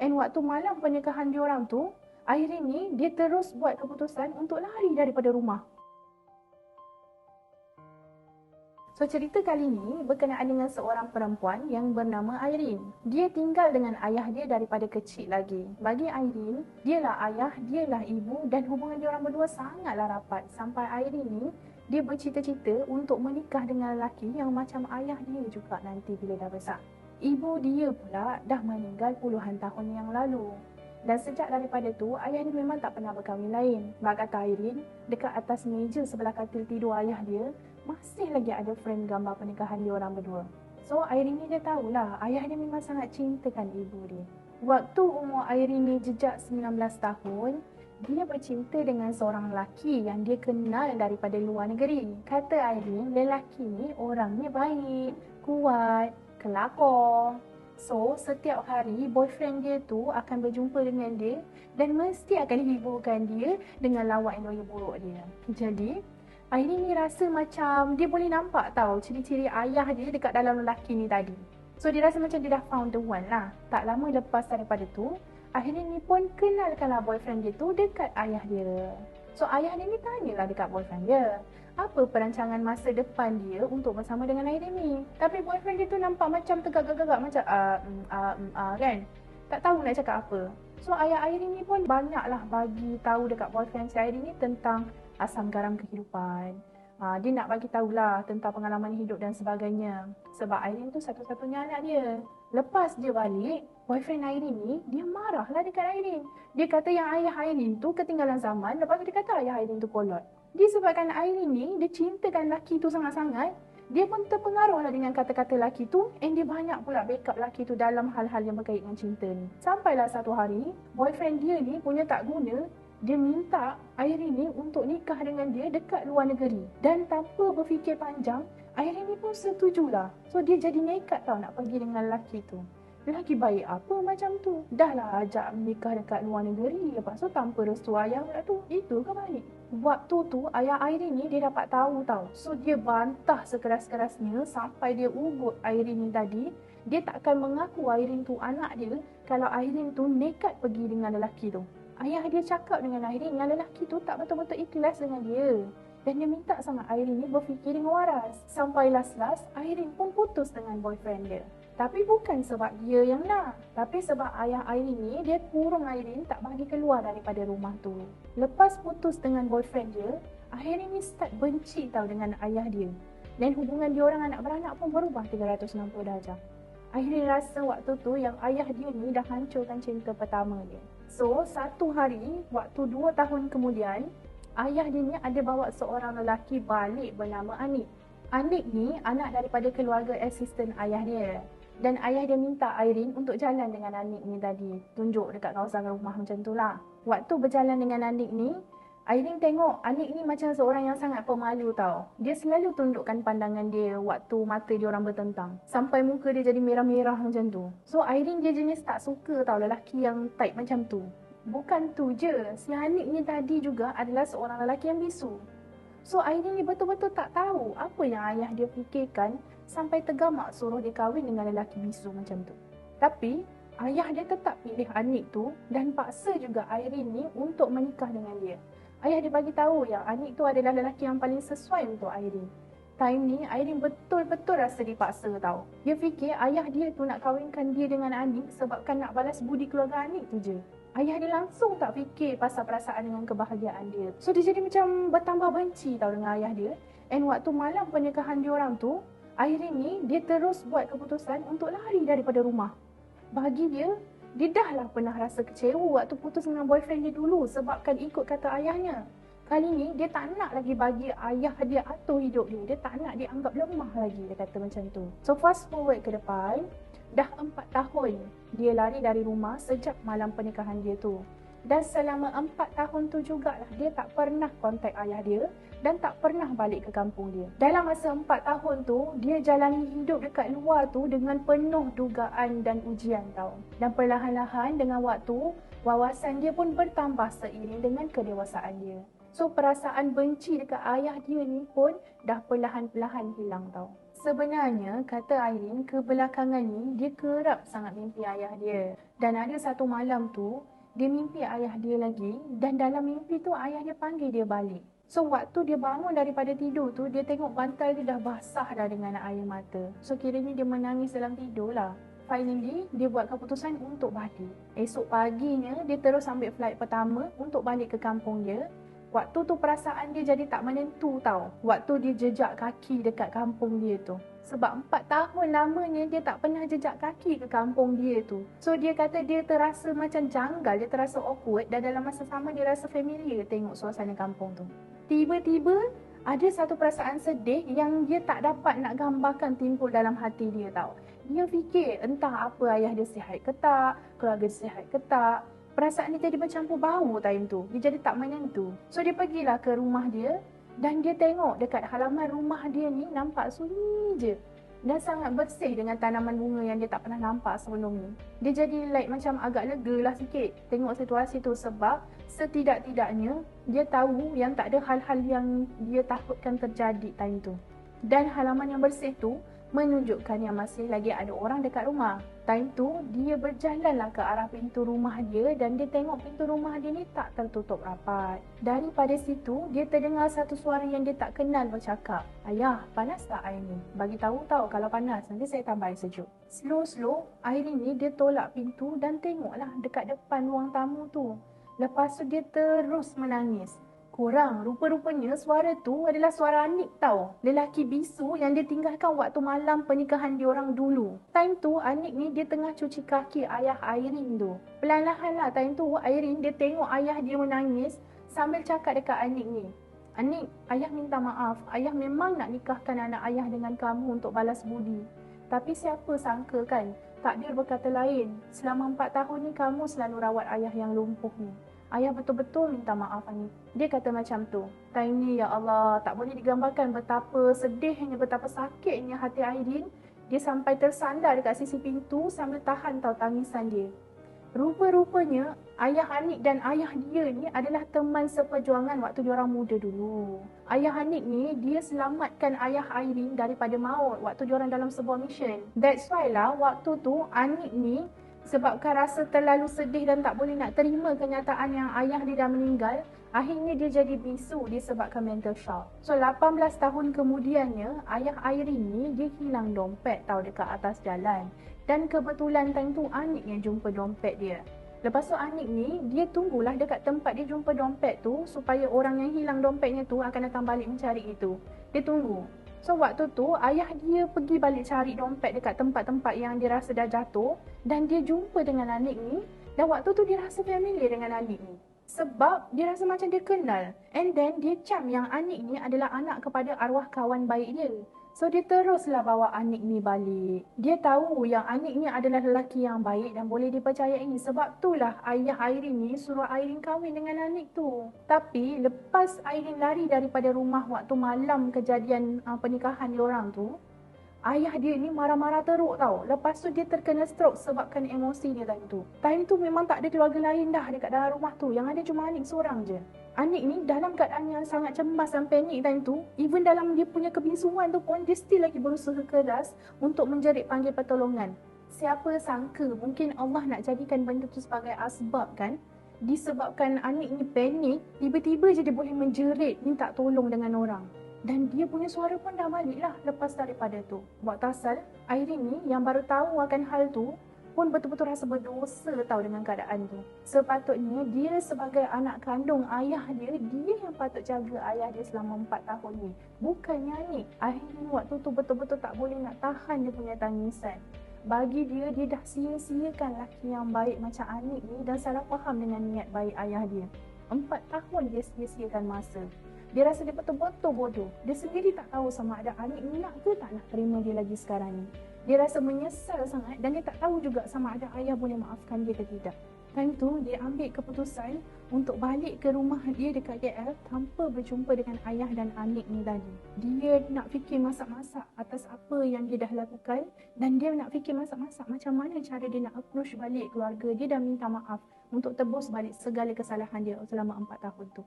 And waktu malam pernikahan diorang tu, Airin ni dia terus buat keputusan untuk lari daripada rumah. So cerita kali ni berkenaan dengan seorang perempuan yang bernama Airin. Dia tinggal dengan ayah dia daripada kecil lagi. Bagi Airin, dialah ayah, dialah ibu dan hubungan diorang berdua sangatlah rapat. Sampai Airin ni, dia bercita-cita untuk menikah dengan lelaki yang macam ayah dia juga nanti bila dah besar. Ibu dia pula dah meninggal puluhan tahun yang lalu. Dan sejak daripada tu, ayah dia memang tak pernah berkahwin lain. Bak kata Airin, dekat atas meja sebelah katil tidur ayah dia, masih lagi ada frame gambar pernikahan dia orang berdua. So Airin ni dia tahulah ayah dia memang sangat cintakan ibu dia. Waktu umur Airin ni jejak 19 tahun, dia bercinta dengan seorang lelaki yang dia kenal daripada luar negeri. Kata Airin, lelaki ni orangnya baik, kuat, kelakor. So setiap hari boyfriend dia tu akan berjumpa dengan dia dan mesti akan hiburkan dia dengan lawak yang buruk dia. Jadi Airin ni rasa macam dia boleh nampak tahu ciri-ciri ayah dia dekat dalam lelaki ni tadi. So dia rasa macam dia dah found the one lah. Tak lama lepas daripada tu, Airin ni pun kenalkanlah boyfriend dia tu dekat ayah dia. So ayah dia ni tanyalah dekat boyfriend dia, apa perancangan masa depan dia untuk bersama dengan Airin ni. Tapi boyfriend dia tu nampak macam tegak-tegak macam kan. Tak tahu nak cakap apa. So ayah Airin ni pun banyaklah bagi tahu dekat boyfriend si Airin ni tentang asam garam kehidupan. Dia nak bagi tahulah tentang pengalaman hidup dan sebagainya. Sebab Airin tu satu-satunya anak dia. Lepas dia balik, boyfriend Airin ni, dia marahlah dekat Airin. Dia kata yang ayah Airin tu ketinggalan zaman. Lepas tu dia kata ayah Airin tu kolot. Disebabkan Airin ni, dia cintakan lelaki tu sangat-sangat, dia pun terpengaruhlah dengan kata-kata lelaki tu, and dia banyak pula backup lelaki tu dalam hal-hal yang berkaitan dengan cinta ni. Sampailah satu hari, boyfriend dia ni punya tak guna, dia minta Airin ni untuk nikah dengan dia dekat luar negeri. Dan tanpa berfikir panjang, Airin ni pun setujulah. So dia jadi nekat tau nak pergi dengan lelaki tu. Lelaki baik apa macam tu? Dah lah ajak menikah dekat luar negeri, lepas tu tanpa restu ayah pula tu. Itu ke baik? Waktu tu ayah Airin ni dia dapat tahu tau. So dia bantah sekeras-kerasnya sampai dia ugut Airin ni tadi. Dia takkan mengaku Airin tu anak dia kalau Airin tu nekat pergi dengan lelaki tu. Ayah dia cakap dengan Airin yang lelaki tu tak betul-betul ikhlas dengan dia. Dan dia minta sangat Airin ni berfikir dengan waras. Sampai last-last, Airin pun putus dengan boyfriend dia. Tapi bukan sebab dia yang nak. Tapi sebab ayah Airin ni, dia kurung Airin tak bagi keluar daripada rumah tu. Lepas putus dengan boyfriend dia, Airin ni start benci tau dengan ayah dia. Dan hubungan dia orang anak beranak pun berubah 360 darjah. Airin rasa waktu tu yang ayah dia ni dah hancurkan cinta pertama dia. So, satu hari, waktu 2 tahun kemudian, ayah dia ni ada bawa seorang lelaki balik bernama Anik. Anik ni anak daripada keluarga asisten ayah dia. Dan ayah dia minta Airin untuk jalan dengan Anik ni tadi. Tunjuk dekat kawasan rumah macam tu lah. Waktu berjalan dengan Anik ni, Airin tengok Anik ni macam seorang yang sangat pemalu tau. Dia selalu tundukkan pandangan dia waktu mata dia orang bertentang. Sampai muka dia jadi merah-merah macam tu. So Airin dia jenis tak suka tau lelaki yang type macam tu. Bukan tu je, si Anik ni tadi juga adalah seorang lelaki yang bisu. So Airin ni betul-betul tak tahu apa yang ayah dia fikirkan sampai tergamak suruh dia kahwin dengan lelaki bisu macam tu. Tapi ayah dia tetap pilih Anik tu dan paksa juga Airin ni untuk menikah dengan dia. Ayah dia bagi tahu yang Anik tu adalah lelaki yang paling sesuai untuk Airin. Time ni Airin betul-betul rasa dipaksa tau. Dia fikir ayah dia tu nak kahwinkan dia dengan Anik sebabkan nak balas budi keluarga Anik tu je. Ayah dia langsung tak fikir pasal perasaan dengan kebahagiaan dia. So dia jadi macam bertambah benci tau dengan ayah dia. And waktu malam pernikahan diorang tu, Airin ni dia terus buat keputusan untuk lari daripada rumah. Bagi dia dah lah pernah rasa kecewa waktu putus dengan boyfriend dia dulu sebabkan ikut kata ayahnya. Kali ni dia tak nak lagi bagi ayah dia atur hidup dia. Dia tak nak dia anggap lemah lagi, dia kata macam tu. So fast forward ke depan, dah 4 tahun dia lari dari rumah sejak malam pernikahan dia tu. Dan selama 4 tahun tu jugalah dia tak pernah kontak ayah dia dan tak pernah balik ke kampung dia. Dalam masa 4 tahun tu, dia jalani hidup dekat luar tu dengan penuh dugaan dan ujian tau. Dan perlahan-lahan dengan waktu, wawasan dia pun bertambah seiring dengan kedewasaan dia. So perasaan benci dekat ayah dia ni pun dah perlahan-lahan hilang tau. Sebenarnya, kata Aileen, kebelakangan ni dia kerap sangat mimpi ayah dia. Dan ada satu malam tu, dia mimpi ayah dia lagi dan dalam mimpi tu ayah dia panggil dia balik. So, waktu dia bangun daripada tidur tu, dia tengok bantal dia dah basah dah dengan air mata. So, kiranya dia menangis dalam tidur lah. Finally, dia buat keputusan untuk balik. Esok paginya, dia terus ambil flight pertama untuk balik ke kampung dia. Waktu tu perasaan dia jadi tak menentu tau. Waktu dia jejak kaki dekat kampung dia tu. Sebab 4 tahun lamanya dia tak pernah jejak kaki ke kampung dia tu. So dia kata dia terasa macam janggal, dia terasa awkward dan dalam masa sama dia rasa familiar tengok suasana kampung tu. Tiba-tiba ada satu perasaan sedih yang dia tak dapat nak gambarkan timbul dalam hati dia tau. Dia fikir entah apa ayah dia sihat ke tak, keluarga dia sihat ke tak. Perasaan dia jadi bercampur bau time tu. Dia jadi tak menentu. So dia pergilah ke rumah dia dan dia tengok dekat halaman rumah dia ni nampak sunyi je. Dan sangat bersih dengan tanaman bunga yang dia tak pernah nampak sebelum ni. Dia jadi macam agak lega lah sikit tengok situasi tu sebab setidak-tidaknya dia tahu yang tak ada hal-hal yang dia takutkan terjadi time tu. Dan halaman yang bersih tu menunjukkan yang masih lagi ada orang dekat rumah. Time tu, dia berjalanlah ke arah pintu rumah dia dan dia tengok pintu rumah dia ni tak tertutup rapat. Daripada situ, dia terdengar satu suara yang dia tak kenal bercakap. "Ayah, panas tak air ni? Bagi tahu tau kalau panas, nanti saya tambah air sejuk." Slow-slow, air ni dia tolak pintu dan tengoklah dekat depan ruang tamu tu. Lepas tu dia terus menangis. Korang, rupa-rupanya suara tu adalah suara Anik tau. Lelaki bisu yang dia tinggalkan waktu malam pernikahan diorang dulu. Time tu Anik ni dia tengah cuci kaki ayah Airin tu. Perlahan-lahan lah time tu Airin dia tengok ayah dia menangis sambil cakap dekat Anik ni. "Anik, ayah minta maaf. Ayah memang nak nikahkan anak ayah dengan kamu untuk balas budi. Tapi siapa sangka kan, takdir berkata lain. Selama 4 tahun ni kamu selalu rawat ayah yang lumpuh ni. Ayah betul-betul minta maaf Anik." Dia kata macam tu. Time ni ya Allah, tak boleh digambarkan betapa sedihnya, betapa sakitnya hati Airin. Dia sampai tersandar dekat sisi pintu sambil tahan tau tangisan dia. Rupa-rupanya ayah Anik dan ayah dia ni adalah teman seperjuangan waktu diorang muda dulu. Ayah Anik ni dia selamatkan ayah Airin daripada maut waktu diorang dalam sebuah mission. That's why lah waktu tu Anik ni sebabkan rasa terlalu sedih dan tak boleh nak terima kenyataan yang ayah dia dah meninggal, akhirnya dia jadi bisu disebabkan mental shock. So 18 tahun kemudiannya, ayah Airin ni dia hilang dompet tau dekat atas jalan. Dan kebetulan time tu Anik yang jumpa dompet dia. Lepas tu Anik ni dia tunggulah dekat tempat dia jumpa dompet tu supaya orang yang hilang dompetnya tu akan datang balik mencari itu. Dia tunggu. So waktu tu ayah dia pergi balik cari dompet dekat tempat-tempat yang dia rasa dah jatuh dan dia jumpa dengan Anik ni dan waktu tu dia rasa familiar dengan Anik ni. Sebab dia rasa macam dia kenal. And then dia cam yang Anik ni adalah anak kepada arwah kawan baik dia. So dia teruslah bawa Anik ni balik. Dia tahu yang Anik ni adalah lelaki yang baik dan boleh dipercayai. Sebab itulah ayah Airin ni suruh Airin kahwin dengan Anik tu. Tapi lepas Airin lari daripada rumah waktu malam kejadian pernikahan diorang tu, ayah dia ni marah-marah teruk tau. Lepas tu dia terkena stroke sebabkan emosi dia time tu. Time tu memang tak ada keluarga lain dah dekat dalam rumah tu. Yang ada cuma Anik seorang je. Anik ni dalam keadaan yang sangat cemas dan panik time tu, even dalam dia punya kebisuan tu pun, dia still lagi berusaha keras untuk menjerit panggil pertolongan. Siapa sangka mungkin Allah nak jadikan benda tu sebagai asbab kan? Disebabkan Anik ni panik, tiba-tiba je dia boleh menjerit minta tolong dengan orang. Dan dia punya suara pun dah balik lah lepas daripada tu. Buat tasal, Airin ni yang baru tahu akan hal tu, pun betul-betul rasa berdosa tahu dengan keadaan tu. Sepatutnya dia sebagai anak kandung ayah dia yang patut jaga ayah dia selama 4 tahun ni. Bukannya Anik. Akhirnya waktu tu betul-betul tak boleh nak tahan dia punya tangisan. Bagi dia dah sia-siakan lelaki yang baik macam Anik ni dan salah faham dengan niat baik ayah dia. 4 tahun dia sia-siakan masa. Dia rasa dia betul-betul bodoh. Dia sendiri tak tahu sama ada Anik ni nak ke tak nak terima dia lagi sekarang ni. Dia rasa menyesal sangat dan dia tak tahu juga sama ada ayah boleh maafkan dia ke tidak. Time tu dia ambil keputusan untuk balik ke rumah dia dekat KL tanpa berjumpa dengan ayah dan Anik ni tadi. Dia nak fikir masak-masak atas apa yang dia dah lakukan dan dia nak fikir masak-masak macam mana cara dia nak approach balik keluarga dia dan minta maaf untuk tebus balik segala kesalahan dia selama 4 tahun tu.